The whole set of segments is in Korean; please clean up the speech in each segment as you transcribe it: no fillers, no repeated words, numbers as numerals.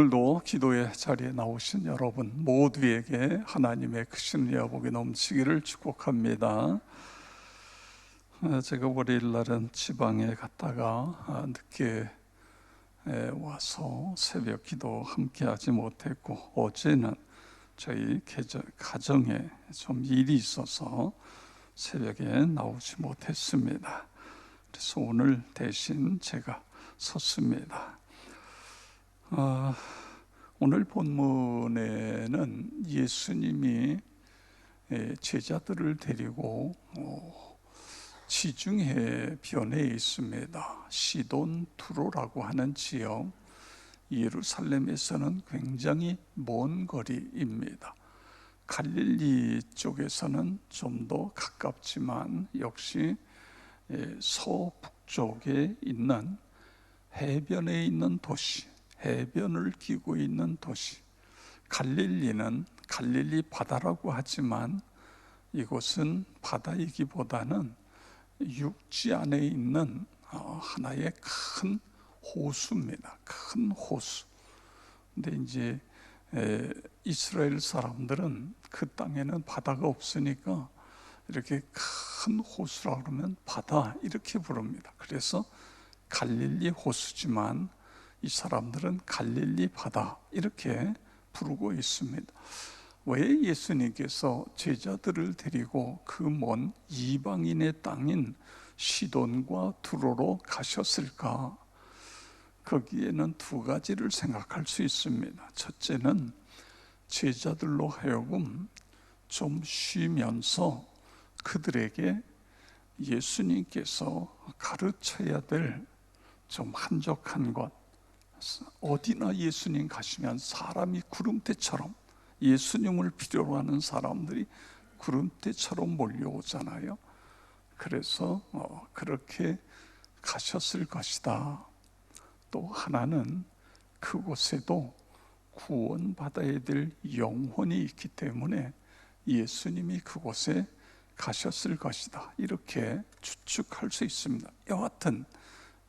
오늘도 기도의 자리에 나오신 여러분 모두에게 하나님의 크신 은혜복이 넘치기를 축복합니다. 제가 월요일날은 지방에 갔다가 늦게 와서 새벽 기도 함께 하지 못했고, 어제는 저희 가정에 좀 일이 있어서 새벽에 나오지 못했습니다. 그래서 오늘 대신 제가 섰습니다. 오늘 본문에는 예수님이 제자들을 데리고 지중해 변에 있습니다. 시돈 두로라고 하는 지역, 예루살렘에서는 굉장히 먼 거리입니다. 갈릴리 쪽에서는 좀 더 가깝지만 역시 서북쪽에 있는 해변에 있는 도시, 해변을 끼고 있는 도시, 갈릴리는 갈릴리 바다라고 하지만 이곳은 바다이기보다는 육지 안에 있는 하나의 큰 호수입니다. 큰 호수. 근데 이제 이스라엘 사람들은 그 땅에는 바다가 없으니까 이렇게 큰 호수라 그러면 바다 이렇게 부릅니다. 그래서 갈릴리 호수지만 이 사람들은 갈릴리 바다 이렇게 부르고 있습니다. 왜 예수님께서 제자들을 데리고 그 먼 이방인의 땅인 시돈과 두로로 가셨을까? 거기에는 두 가지를 생각할 수 있습니다. 첫째는 제자들로 하여금 좀 쉬면서 그들에게 예수님께서 가르쳐야 될 좀 한적한 것, 어디나 예수님 가시면 사람이 구름대처럼, 예수님을 필요로 하는 사람들이 구름대처럼 몰려오잖아요. 그래서 그렇게 가셨을 것이다. 또 하나는 그곳에도 구원받아야 될 영혼이 있기 때문에 예수님이 그곳에 가셨을 것이다. 이렇게 추측할 수 있습니다. 여하튼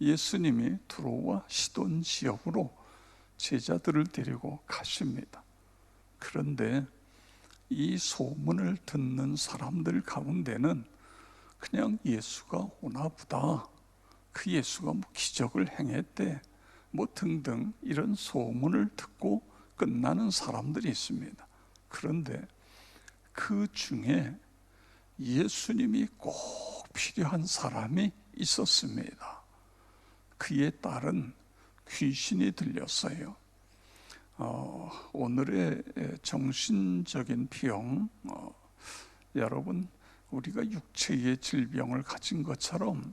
예수님이 두로와 시돈 지역으로 제자들을 데리고 가십니다. 그런데 이 소문을 듣는 사람들 가운데는 그냥 예수가 오나 보다, 그 예수가 뭐 기적을 행했대, 뭐 등등 이런 소문을 듣고 끝나는 사람들이 있습니다. 그런데 그 중에 예수님이 꼭 필요한 사람이 있었습니다. 그의 딸은 귀신이 들렸어요. 오늘의 정신적인 병, 여러분 우리가 육체의 질병을 가진 것처럼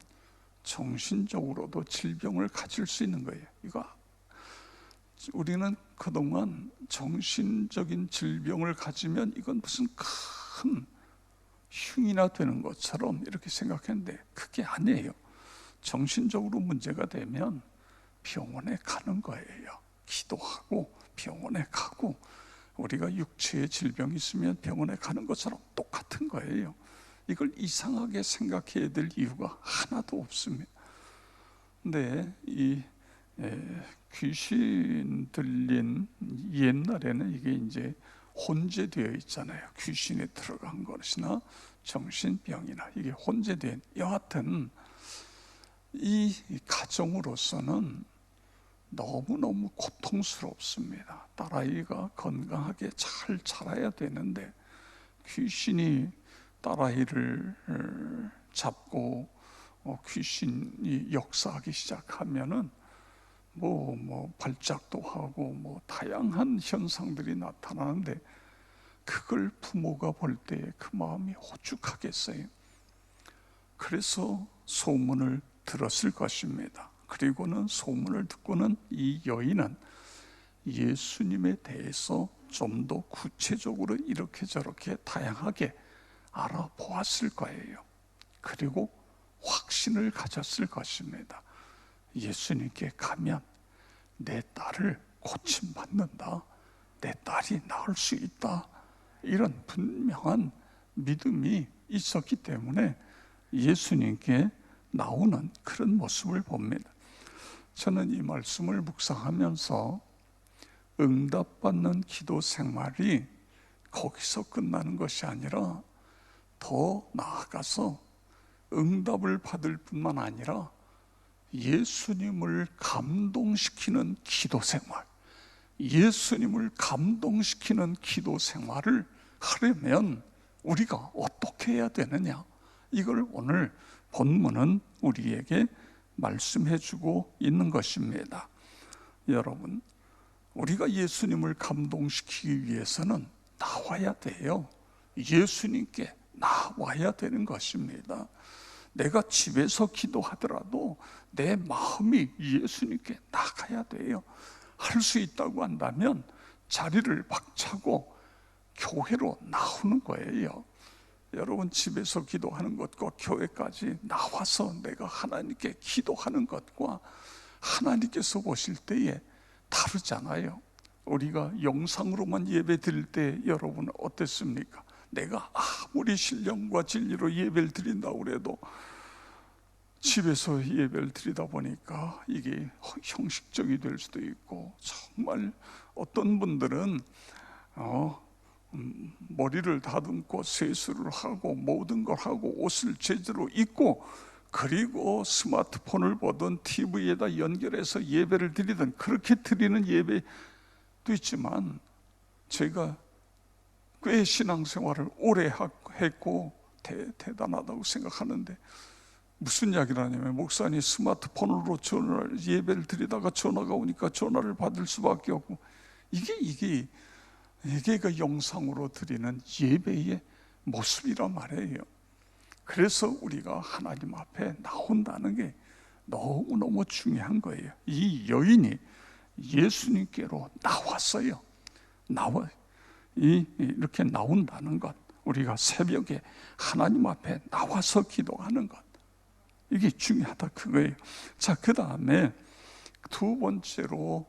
정신적으로도 질병을 가질 수 있는 거예요. 우리는 그동안 정신적인 질병을 가지면 이건 무슨 큰 흉이나 되는 것처럼 이렇게 생각했는데 그게 아니에요. 정신적으로 문제가 되면 병원에 가는 거예요. 기도하고 병원에 가고, 우리가 육체의 질병이 있으면 병원에 가는 것처럼 똑같은 거예요. 이걸 이상하게 생각해야 될 이유가 하나도 없습니다. 근데 이 귀신 들린, 옛날에는 이게 이제 혼재되어 있잖아요. 귀신에 들어간 것이나 정신병이나 이게 혼재된, 여하튼 이 가정으로서는 너무너무 고통스럽습니다. 딸아이가 건강하게 잘 자라야 되는데 귀신이 딸아이를 잡고 귀신이 역사하기 시작하면은 뭐 발작도 하고 뭐 다양한 현상들이 나타나는데, 그걸 부모가 볼 때 그 마음이 오죽하겠어요. 그래서 소문을 들었을 것입니다. 그리고는 소문을 듣고는 이 여인은 예수님에 대해서 좀 더 구체적으로 이렇게 저렇게 다양하게 알아보았을 거예요. 그리고 확신을 가졌을 것입니다. 예수님께 가면 내 딸을 고침받는다, 내 딸이 나을 수 있다, 이런 분명한 믿음이 있었기 때문에 예수님께 나오는 그런 모습을 봅니다. 저는 이 말씀을 묵상하면서 응답받는 기도 생활이 거기서 끝나는 것이 아니라 더 나아가서 응답을 받을 뿐만 아니라 예수님을 감동시키는 기도 생활, 예수님을 감동시키는 기도 생활을 하려면 우리가 어떻게 해야 되느냐, 이걸 오늘 본문은 우리에게 말씀해 주고 있는 것입니다. 여러분, 우리가 예수님을 감동시키기 위해서는 나와야 돼요. 예수님께 나와야 되는 것입니다. 내가 집에서 기도하더라도 내 마음이 예수님께 나가야 돼요. 할 수 있다고 한다면 자리를 박차고 교회로 나오는 거예요. 여러분, 집에서 기도하는 것과 교회까지 나와서 내가 하나님께 기도하는 것과 하나님께서 보실 때에 다르잖아요. 우리가 영상으로만 예배 드릴 때 여러분 어땠습니까? 내가 아무리 신령과 진리로 예배를 드린다고 그래도 집에서 예배를 드리다 보니까 이게 형식적이 될 수도 있고, 정말 어떤 분들은 머리를 다듬고 세수를 하고 모든 걸 하고 옷을 제대로 입고, 그리고 스마트폰을 보든 TV에다 연결해서 예배를 드리든 그렇게 드리는 예배도 있지만, 제가 꽤 신앙생활을 오래 했고 대단하다고 생각하는데, 무슨 이야기를 하냐면, 목사님 스마트폰으로 예배를 드리다가 전화가 오니까 전화를 받을 수밖에 없고, 이게 그 영상으로 드리는 예배의 모습이란 말이에요. 그래서 우리가 하나님 앞에 나온다는 게 너무너무 중요한 거예요. 이 여인이 예수님께로 나왔어요. 이렇게 나온다는 것, 우리가 새벽에 하나님 앞에 나와서 기도하는 것, 이게 중요하다 그거예요. 자, 그 다음에 두 번째로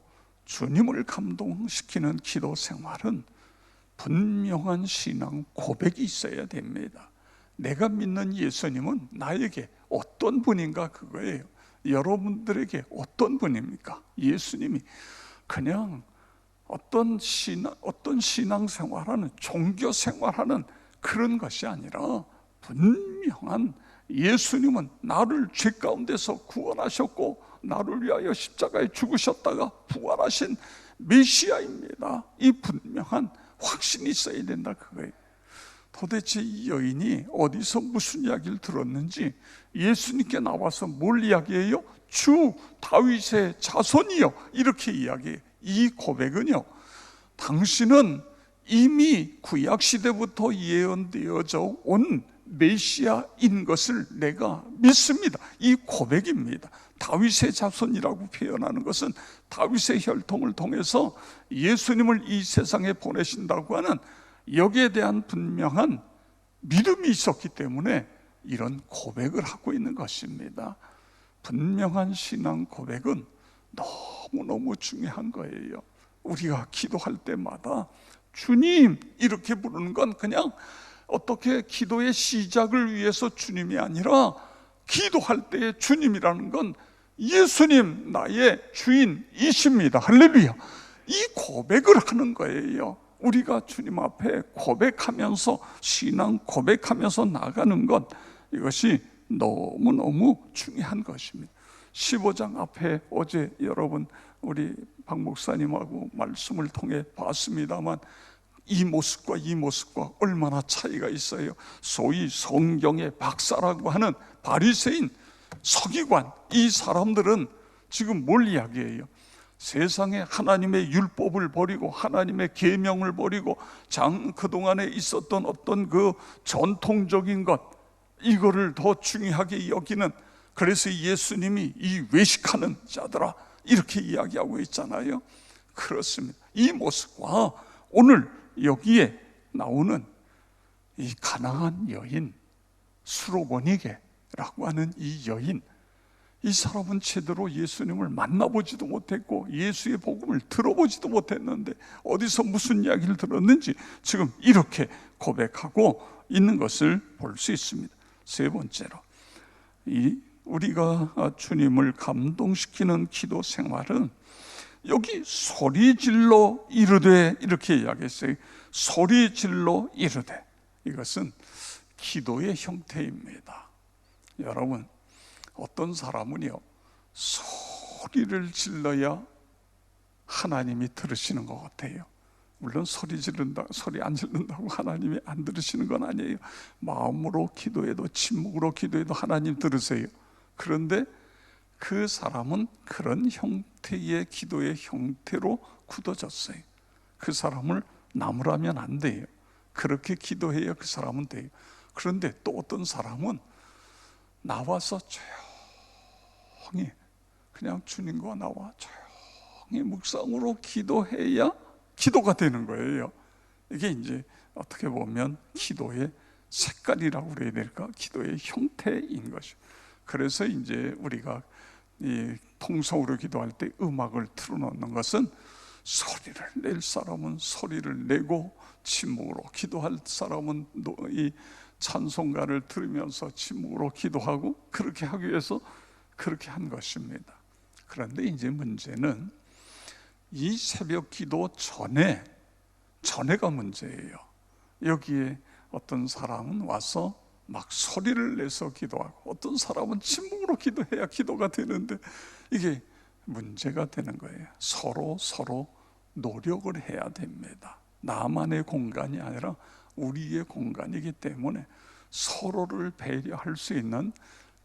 주님을 감동시키는 기도 생활은 분명한 신앙 고백이 있어야 됩니다. 내가 믿는 예수님은 나에게 어떤 분인가, 그거예요. 여러분들에게 어떤 분입니까? 예수님이 그냥 어떤 신앙생활하는, 종교생활하는 그런 것이 아니라 분명한, 예수님은 나를 죄 가운데서 구원하셨고 나를 위하여 십자가에 죽으셨다가 부활하신 메시아입니다. 이 분명한 확신이 있어야 된다 그거예요. 도대체 이 여인이 어디서 무슨 이야기를 들었는지 예수님께 나와서 뭘 이야기해요? 주 다윗의 자손이요, 이렇게 이야기해요. 이 고백은요, 당신은 이미 구약시대부터 예언되어져 온 메시아인 것을 내가 믿습니다. 이 고백입니다. 다윗의 자손이라고 표현하는 것은 다윗의 혈통을 통해서 예수님을 이 세상에 보내신다고 하는 여기에 대한 분명한 믿음이 있었기 때문에 이런 고백을 하고 있는 것입니다. 분명한 신앙 고백은 너무너무 중요한 거예요. 우리가 기도할 때마다 주님 이렇게 부르는 건 그냥 어떻게 기도의 시작을 위해서 주님이 아니라, 기도할 때의 주님이라는 건 예수님 나의 주인이십니다. 할렐루야. 이 고백을 하는 거예요. 우리가 주님 앞에 고백하면서, 신앙 고백하면서 나가는 것, 이것이 너무너무 중요한 것입니다. 15장 앞에 어제 여러분 우리 박 목사님하고 말씀을 통해 봤습니다만, 이 모습과 얼마나 차이가 있어요. 소위 성경의 박사라고 하는 바리새인, 서기관, 이 사람들은 지금 뭘 이야기해요? 세상에 하나님의 율법을 버리고 하나님의 계명을 버리고 그동안에 있었던 어떤 그 전통적인 것, 이거를 더 중요하게 여기는, 그래서 예수님이 이 외식하는 자들아 이렇게 이야기하고 있잖아요. 그렇습니다. 이 모습과 오늘 여기에 나오는 이 가난한 여인, 수로보니게라고 하는 이 여인, 이 사람은 제대로 예수님을 만나보지도 못했고 예수의 복음을 들어보지도 못했는데 어디서 무슨 이야기를 들었는지 지금 이렇게 고백하고 있는 것을 볼 수 있습니다. 세 번째로, 우리가 주님을 감동시키는 기도 생활은 여기 소리질러 이르되 이렇게 이야기했어요. 소리질러 이르되, 이것은 기도의 형태입니다. 여러분, 어떤 사람은요 소리를 질러야 하나님이 들으시는 것 같아요. 물론 소리 안 지른다고 하나님이 안 들으시는 건 아니에요. 마음으로 기도해도 침묵으로 기도해도 하나님 들으세요. 그런데 그 사람은 그런 형태의 기도의 형태로 굳어졌어요. 그 사람을 나무라면 안 돼요. 그렇게 기도해야 그 사람은 돼요. 그런데 또 어떤 사람은 나와서 조용히 그냥 주님과 나와 조용히 묵상으로 기도해야 기도가 되는 거예요. 이게 이제 어떻게 보면 기도의 색깔이라고 그래야 될까? 기도의 형태인 것이죠. 그래서 이제 우리가 이 통성으로 기도할 때 음악을 틀어놓는 것은 소리를 낼 사람은 소리를 내고 침묵으로 기도할 사람은 이 찬송가를 들으면서 침묵으로 기도하고 그렇게 하기 위해서 그렇게 한 것입니다. 그런데 이제 문제는 이 새벽 기도 전에가 문제예요. 여기에 어떤 사람은 와서 막 소리를 내서 기도하고 어떤 사람은 침묵으로 기도해야 기도가 되는데 이게 문제가 되는 거예요. 서로 노력을 해야 됩니다. 나만의 공간이 아니라 우리의 공간이기 때문에 서로를 배려할 수 있는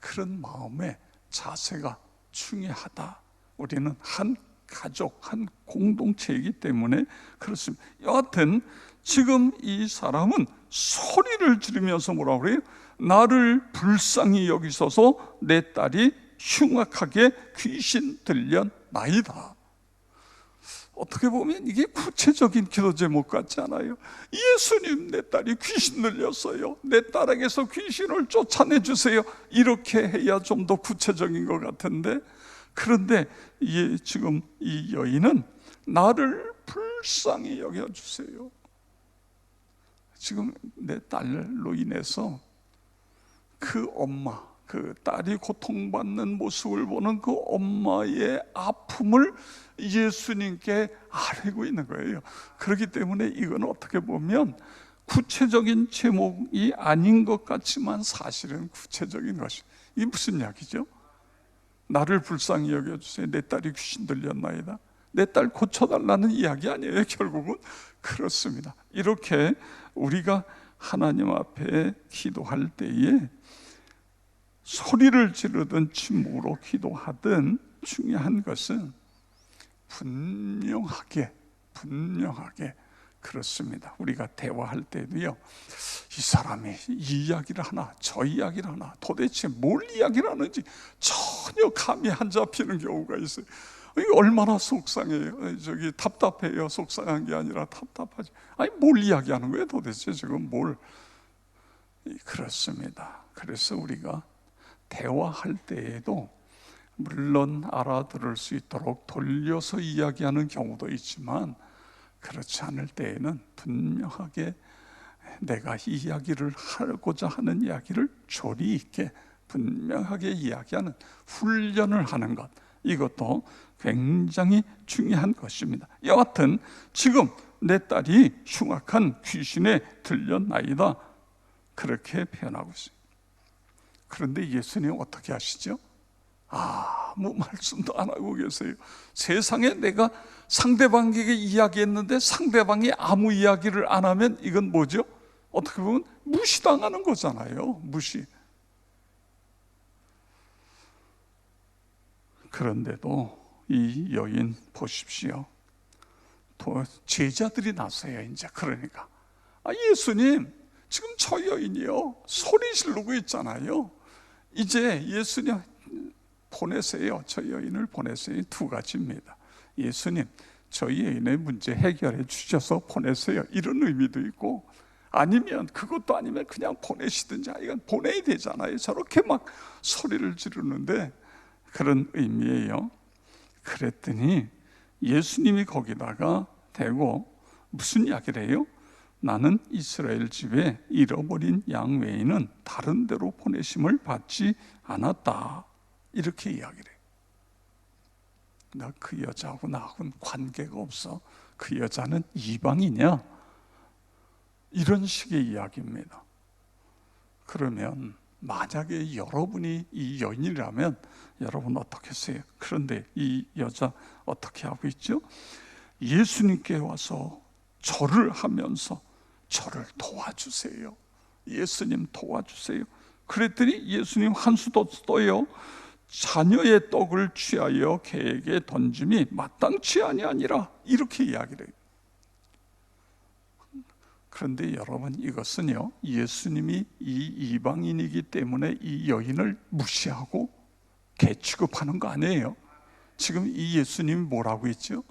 그런 마음의 자세가 중요하다. 우리는 한 가족, 한 공동체이기 때문에 그렇습니다. 여하튼 지금 이 사람은 소리를 지르면서 뭐라고 그래요? 나를 불쌍히 여기소서 내 딸이 흉악하게 귀신 들렸나이다. 어떻게 보면 이게 구체적인 기도 제목 같지 않아요? 예수님, 내 딸이 귀신 들렸어요. 내 딸에게서 귀신을 쫓아내 주세요. 이렇게 해야 좀 더 구체적인 것 같은데, 그런데 지금 이 여인은 나를 불쌍히 여겨주세요. 지금 내 딸로 인해서 그 엄마, 그 딸이 고통받는 모습을 보는 그 엄마의 아픔을 예수님께 아뢰고 있는 거예요. 그렇기 때문에 이건 어떻게 보면 구체적인 제목이 아닌 것 같지만 사실은 구체적인 것이. 이게 무슨 이야기죠? 나를 불쌍히 여겨주세요. 내 딸이 귀신 들렸나이다. 내 딸 고쳐달라는 이야기 아니에요. 결국은 그렇습니다. 이렇게 우리가 하나님 앞에 기도할 때에 소리를 지르든 침묵으로 기도하든 중요한 것은 분명하게 그렇습니다. 우리가 대화할 때도요, 이 사람이 이 이야기를 하나 저 이야기를 하나 도대체 뭘 이야기를 하는지 전혀 감이 안 잡히는 경우가 있어요. 이게 얼마나 속상해요. 답답해요. 속상한 게 아니라 답답하지. 아니 뭘 이야기하는 거예요 도대체 지금 뭘. 그렇습니다. 그래서 우리가 대화할 때에도 물론 알아들을 수 있도록 돌려서 이야기하는 경우도 있지만 그렇지 않을 때에는 분명하게 내가 이 이야기를 하고자 하는 이야기를 조리 있게 분명하게 이야기하는 훈련을 하는 것, 이것도 굉장히 중요한 것입니다. 여하튼 지금 내 딸이 흉악한 귀신에 들렸나이다, 그렇게 표현하고 있어요. 그런데 예수님 어떻게 하시죠? 아무 말씀도 안 하고 계세요. 세상에 내가 상대방에게 이야기했는데 상대방이 아무 이야기를 안 하면 이건 뭐죠? 어떻게 보면 무시당하는 거잖아요. 무시. 그런데도 이 여인 보십시오. 또 제자들이 나서요. 이제 그러니까 예수님, 지금 저 여인이요 소리 지르고 있잖아요. 이제 예수님 보내세요. 저 여인을 보내세요. 두 가지입니다. 예수님, 저 여인의 문제 해결해 주셔서 보내세요. 이런 의미도 있고, 아니면 그것도 아니면 그냥 보내시든지, 이건 보내야 되잖아요. 저렇게 막 소리를 지르는데 그런 의미예요. 그랬더니 예수님이 거기다가 대고 무슨 이야기를 해요? 나는 이스라엘 집에 잃어버린 양 외에는 다른 데로 보내심을 받지 않았다, 이렇게 이야기를 해요. 나 그 여자하고 나하고는 관계가 없어. 그 여자는 이방이냐? 이런 식의 이야기입니다. 그러면 만약에 여러분이 이 여인이라면 여러분 어떻게 했어요? 그런데 이 여자 어떻게 하고 있죠? 예수님께 와서 절을 하면서 저를 도와주세요. 예수님 도와주세요. 그랬더니 예수님 한 수도 떠요. 자녀의 떡을 취하여 개에게 던짐이 마땅치 아니하니라, 이렇게 이야기를 해요. 그런데 여러분, 이것은요, 예수님이 이 이방인이기 때문에 이 여인을 무시하고 개 취급하는 거 아니에요. 지금 이 예수님이 뭐라고 했죠?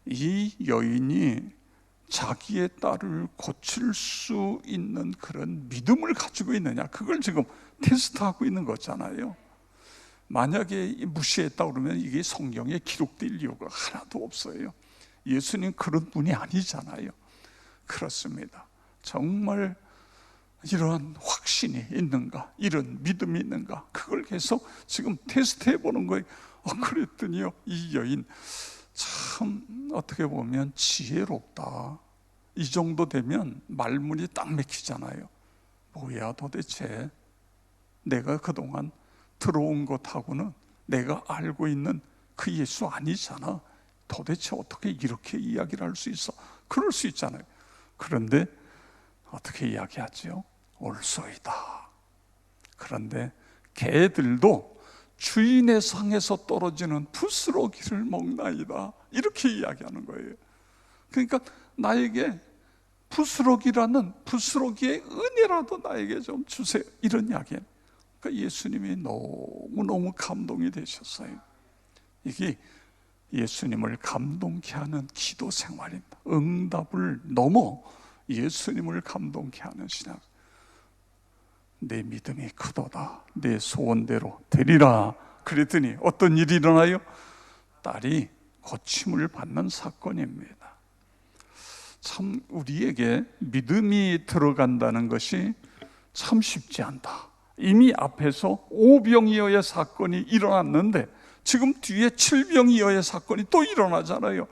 이 여인이 자기의 딸을 고칠 수 있는 그런 믿음을 가지고 있느냐, 그걸 지금 테스트하고 있는 거잖아요. 만약에 무시했다 그러면 이게 성경에 기록될 이유가 하나도 없어요. 예수님 그런 분이 아니잖아요. 그렇습니다. 정말 이러한 확신이 있는가, 이런 믿음이 있는가, 그걸 계속 지금 테스트해 보는 거예요. 그랬더니요, 이 여인 참 어떻게 보면 지혜롭다. 이 정도 되면 말문이 딱 맥히잖아요. 뭐야 도대체, 내가 그동안 들어온 것하고는 내가 알고 있는 그 예수 아니잖아. 도대체 어떻게 이렇게 이야기를 할 수 있어? 그럴 수 있잖아요. 그런데 어떻게 이야기하죠? 올소이다. 그런데 개들도 주인의 상에서 떨어지는 부스러기를 먹나이다, 이렇게 이야기하는 거예요. 그러니까 나에게 부스러기의 은혜라도 나에게 좀 주세요, 이런 이야기예요. 그러니까 예수님이 너무너무 감동이 되셨어요. 이게 예수님을 감동케 하는 기도 생활입니다. 응답을 넘어 예수님을 감동케 하는 신앙. 내 믿음이 크도다, 내 소원대로 되리라. 그랬더니 어떤 일이 일어나요? 딸이 고침을 받는 사건입니다. 참 우리에게 믿음이 들어간다는 것이 참 쉽지 않다. 이미 앞에서 오병이어의 사건이 일어났는데 지금 뒤에 칠병이어의 사건이 또 일어나잖아요.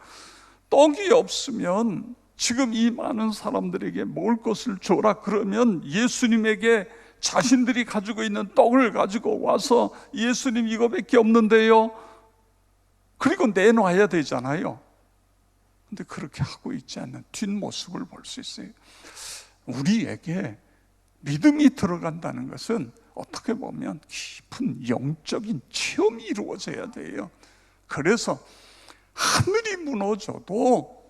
떡이 없으면 지금 이 많은 사람들에게 먹을 것을 줘라 그러면 예수님에게 자신들이 가지고 있는 떡을 가지고 와서 예수님 이거밖에 없는데요, 그리고 내놔야 되잖아요. 근데 그렇게 하고 있지 않는 뒷모습을 볼 수 있어요. 우리에게 믿음이 들어간다는 것은 어떻게 보면 깊은 영적인 체험이 이루어져야 돼요. 그래서 하늘이 무너져도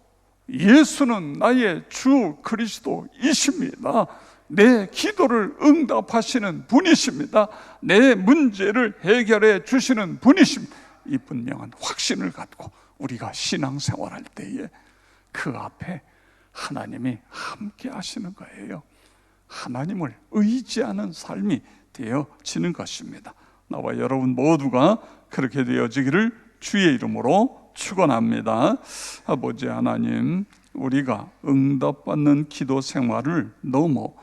예수는 나의 주 그리스도이십니다. 내 기도를 응답하시는 분이십니다. 내 문제를 해결해 주시는 분이십니다. 이 분명한 확신을 갖고 우리가 신앙생활할 때에 그 앞에 하나님이 함께 하시는 거예요. 하나님을 의지하는 삶이 되어지는 것입니다. 나와 여러분 모두가 그렇게 되어지기를 주의 이름으로 축원합니다. 아버지 하나님, 우리가 응답받는 기도 생활을 넘어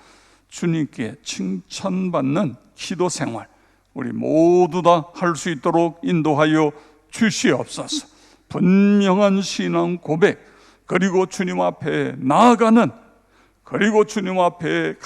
주님께 칭찬받는 기도 생활, 우리 모두 다 할 수 있도록 인도하여 주시옵소서. 분명한 신앙 고백, 그리고 주님 앞에 나아가는, 그리고 주님 앞에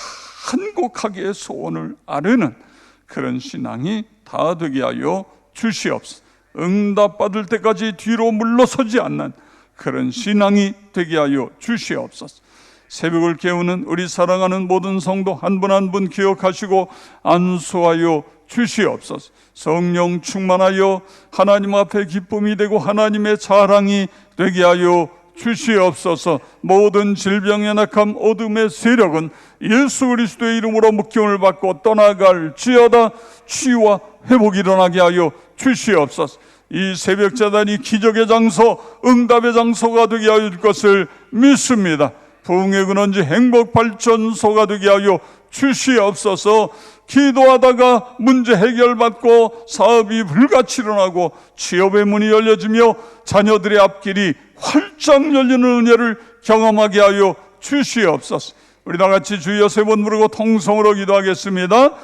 간곡하게 소원을 아뢰는 그런 신앙이 다 되게 하여 주시옵소서. 응답받을 때까지 뒤로 물러서지 않는 그런 신앙이 되게 하여 주시옵소서. 새벽을 깨우는 우리 사랑하는 모든 성도 한 분 한 분 기억하시고 안수하여 주시옵소서. 성령 충만하여 하나님 앞에 기쁨이 되고 하나님의 자랑이 되게 하여 주시옵소서. 모든 질병의 낙함, 어둠의 세력은 예수 그리스도의 이름으로 묶임을 받고 떠나갈지어다. 치유와 회복이 일어나게 하여 주시옵소서. 이 새벽 재단이 기적의 장소, 응답의 장소가 되게 하여 줄 것을 믿습니다. 부흥의 근원지 행복 발전소가 되게 하여 주시옵소서. 기도하다가 문제 해결받고 사업이 불같이 일어나고 취업의 문이 열려지며 자녀들의 앞길이 활짝 열리는 은혜를 경험하게 하여 주시옵소서. 우리 다 같이 주여 세 번 부르고 통성으로 기도하겠습니다.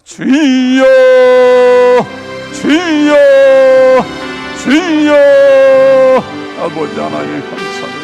주여, 주여, 주여 아버지 하나님 감사합니다.